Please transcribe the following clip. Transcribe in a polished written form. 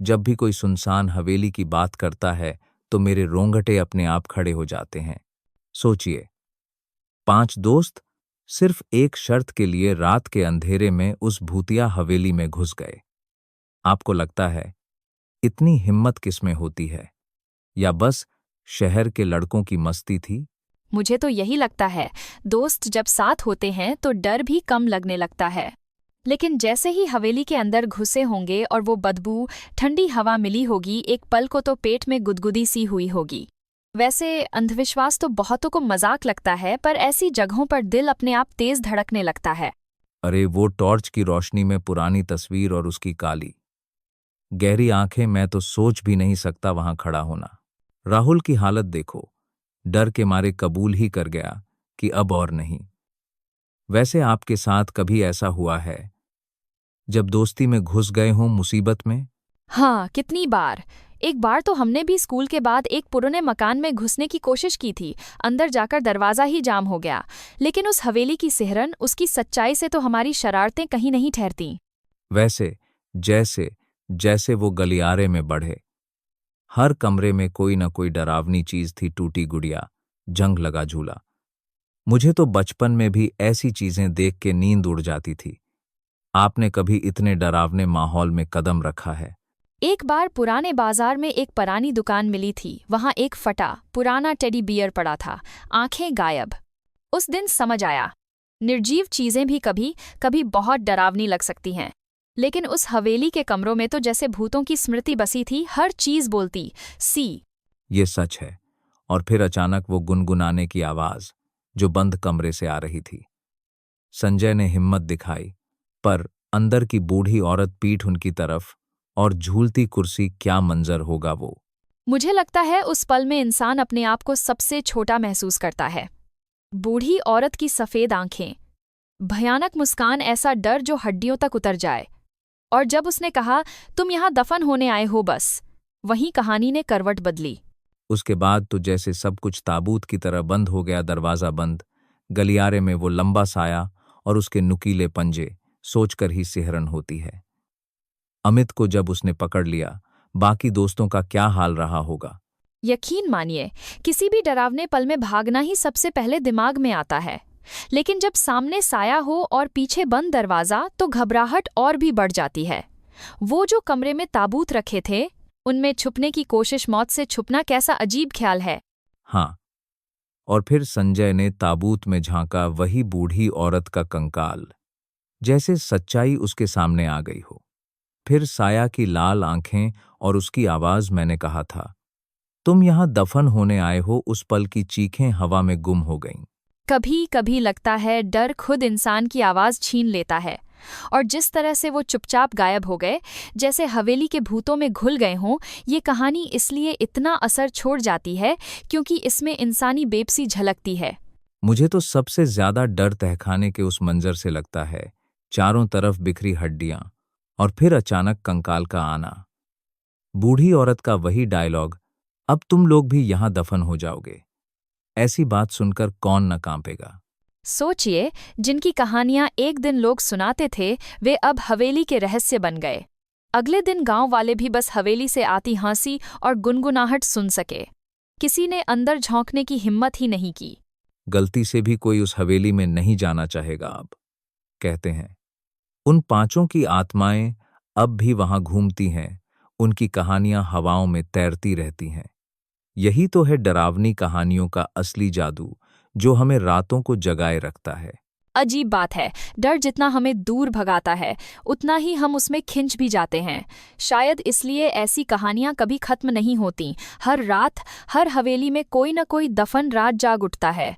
जब भी कोई सुनसान हवेली की बात करता है तो मेरे रोंगटे अपने आप खड़े हो जाते हैं। सोचिए, 5 दोस्त सिर्फ एक शर्त के लिए रात के अंधेरे में उस भूतिया हवेली में घुस गए। आपको लगता है इतनी हिम्मत किसमें होती है, या बस शहर के लड़कों की मस्ती थी? मुझे तो यही लगता है, दोस्त जब साथ होते हैं तो डर भी कम लगने लगता है। लेकिन जैसे ही हवेली के अंदर घुसे होंगे और वो बदबू, ठंडी हवा मिली होगी, एक पल को तो पेट में गुदगुदी सी हुई होगी। वैसे अंधविश्वास तो बहुतों को मजाक लगता है, पर ऐसी जगहों पर दिल अपने आप तेज धड़कने लगता है। अरे वो टॉर्च की रोशनी में पुरानी तस्वीर और उसकी काली गहरी आंखें, मैं तो सोच भी नहीं सकता वहां खड़ा होना। राहुल की हालत देखो, डर के मारे कबूल ही कर गया कि अब और नहीं। वैसे आपके साथ कभी ऐसा हुआ है जब दोस्ती में घुस गए हों मुसीबत में? हाँ, कितनी बार। एक बार तो हमने भी स्कूल के बाद एक पुराने मकान में घुसने की कोशिश की थी। अंदर जाकर दरवाजा ही जाम हो गया। लेकिन उस हवेली की सिहरन, उसकी सच्चाई से तो हमारी शरारतें कहीं नहीं ठहरती। वैसे जैसे जैसे वो गलियारे में बढ़े, हर कमरे में कोई ना कोई डरावनी चीज थी। टूटी गुड़िया, जंग लगा झूला। मुझे तो बचपन में भी ऐसी चीजें देख के नींद उड़ जाती थी। आपने कभी इतने डरावने माहौल में कदम रखा है? एक बार पुराने बाजार में एक पुरानी दुकान मिली थी। वहां एक फटा पुराना टेडी बियर पड़ा था, आंखें गायब। उस दिन समझ आया, निर्जीव चीजें भी कभी कभी बहुत डरावनी लग सकती हैं। लेकिन उस हवेली के कमरों में तो जैसे भूतों की स्मृति बसी थी, हर चीज बोलती सी। ये सच है। और फिर अचानक वो गुनगुनाने की आवाज जो बंद कमरे से आ रही थी। संजय ने हिम्मत दिखाई, पर अंदर की बूढ़ी औरत पीठ उनकी तरफ, और झूलती कुर्सी। क्या मंजर होगा वो! मुझे लगता है उस पल में इंसान अपने आप को सबसे छोटा महसूस करता है। बूढ़ी औरत की सफेद आंखें, भयानक मुस्कान, ऐसा डर जो हड्डियों तक उतर जाए। और जब उसने कहा, तुम यहां दफन होने आए हो, बस वहीं कहानी ने करवट बदली। उसके बाद तो जैसे सब कुछ ताबूत की तरह बंद हो गया। दरवाजा बंद, गलियारे में वो लंबा साया और उसके नुकीले पंजे, सोचकर ही सिहरन होती है। अमित को जब उसने पकड़ लिया, बाकी दोस्तों का क्या हाल रहा होगा? यकीन मानिए, किसी भी डरावने पल में भागना ही सबसे पहले दिमाग में आता है। लेकिन जब सामने साया हो और पीछे बंद दरवाजा, तो घबराहट और भी बढ़ जाती है। वो जो कमरे में ताबूत रखे थे, उनमें छुपने की कोशिश, मौत से छुपना कैसा अजीब ख्याल है। हाँ, और फिर संजय ने ताबूत में झांका, वही बूढ़ी औरत का कंकाल, जैसे सच्चाई उसके सामने आ गई हो। फिर साया की लाल आंखें और उसकी आवाज। मैंने कहा था, तुम यहां दफन होने आए हो। उस पल की चीखें हवा में गुम हो गईं। कभी कभी लगता है डर खुद इंसान की आवाज छीन लेता है। और जिस तरह से वो चुपचाप गायब हो गए, जैसे हवेली के भूतों में घुल गए हों। ये कहानी इसलिए इतना असर छोड़ जाती है क्योंकि इसमें इंसानी बेबसी झलकती है। मुझे तो सबसे ज्यादा डर तहखाने के उस मंजर से लगता है। चारों तरफ बिखरी हड्डियां, और फिर अचानक कंकाल का आना। बूढ़ी औरत का वही डायलॉग, अब तुम लोग भी यहां दफन हो जाओगे। ऐसी बात सुनकर कौन न कांपेगा? सोचिए, जिनकी कहानियां एक दिन लोग सुनाते थे, वे अब हवेली के रहस्य बन गए। अगले दिन गांव वाले भी बस हवेली से आती हंसी और गुनगुनाहट सुन सके। किसी ने अंदर झांकने की हिम्मत ही नहीं की। गलती से भी कोई उस हवेली में नहीं जाना चाहेगा अब, कहते हैं। उन 5 की आत्माएं अब भी वहां घूमती हैं। उनकी कहानियां हवाओं में तैरती रहती हैं। यही तो है डरावनी कहानियों का असली जादू, जो हमें रातों को जगाए रखता है। अजीब बात है, डर जितना हमें दूर भगाता है, उतना ही हम उसमें खिंच भी जाते हैं। शायद इसलिए ऐसी कहानियां कभी खत्म नहीं होती। हर रात, हर हवेली में कोई न कोई दफन रात जाग उठता है।